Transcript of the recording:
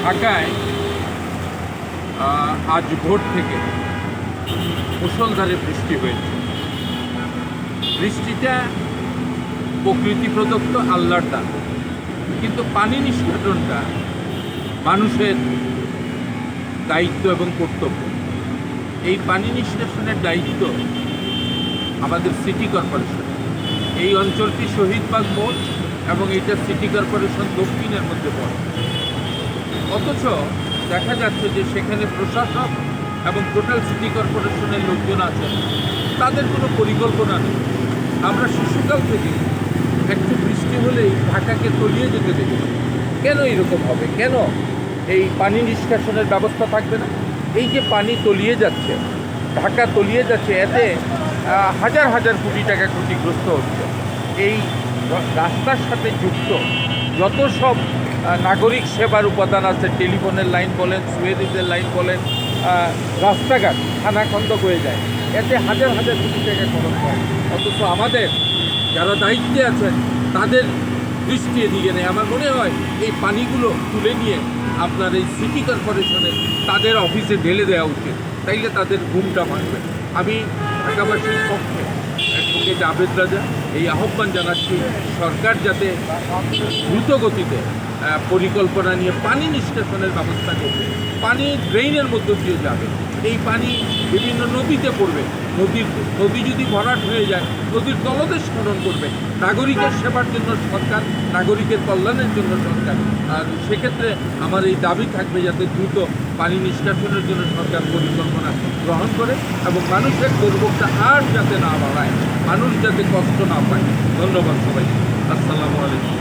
ঢাকায় আজ ভোর থেকে মুষলধারে বৃষ্টি হয়েছে। বৃষ্টিটা প্রকৃতি প্রদত্ত, আল্লাহর দান, কিন্তু পানি নিষ্কাশনটা মানুষের দায়িত্ব এবং কর্তব্য। এই পানি নিষ্কাশনের দায়িত্ব আমাদের সিটি কর্পোরেশন। এই অঞ্চলটি শহীদবাগ মোড় এবং এটা সিটি কর্পোরেশন দক্ষিণের মধ্যে পড়ে। অথচ দেখা যাচ্ছে যে সেখানে প্রশাসক এবং টোটাল সিটি কর্পোরেশনের লোকজন আছেন, তাদের কোনো পরিকল্পনা নেই। আমরা শিশুকাল থেকে একটু বৃষ্টি হলেই ঢাকাকে তলিয়ে যেতে দেখি। কেন এরকম হবে? কেন এই পানি নিষ্কাশনের ব্যবস্থা থাকবে না? এই যে পানি তলিয়ে যাচ্ছে, ঢাকা তলিয়ে যাচ্ছে, এতে হাজার হাজার কোটি টাকা ক্ষতিগ্রস্ত হচ্ছে। এই রাস্তার সাথে যুক্ত যত সব নাগরিক সেবার উপাদান আছে, টেলিফোনের লাইন বলেন, সুয়েজের লাইন বলেন, রাস্তাঘাট খানাখন্দ হয়ে যায়, এতে হাজার হাজার কোটি টাকা খরচ হয়। অথচ আমাদের যারা দায়িত্বে আছেন তাদের দৃষ্টি এদিকে নেই। আমার মনে হয় এই পানিগুলো তুলে নিয়ে আপনার এই সিটি কর্পোরেশনের তাদের অফিসে ঢেলে দেওয়া উচিত, তাইলে তাদের ঘুমটা ভাঙবে। আমি ঢাকাবাসীর পক্ষে অ্যাডভোকেট আবেদ রাজা এই আহ্বান জানাচ্ছি, সরকার যাতে দ্রুত গতিতে পরিকল্পনা নিয়ে পানি নিষ্কাশনের ব্যবস্থা করবে। পানি ড্রেইনের মধ্য দিয়ে যাবে, এই পানি বিভিন্ন নদীতে পড়বে। নদী যদি ভরাট হয়ে যায়, নদীর তলদেশ খনন করবে। নাগরিকের সেবার জন্য সরকার, নাগরিকের কল্যাণের জন্য সরকার। আর সেক্ষেত্রে আমার এই দাবি থাকবে যাতে দ্রুত পানি নিষ্কাশনের জন্য সরকার পরিকল্পনা গ্রহণ করে এবং মানুষের দুর্ভোগটা আর যাতে না বাড়ায়, মানুষ যাতে কষ্ট না পায়। ধন্যবাদ সবাই। আসসালামু আলাইকুম।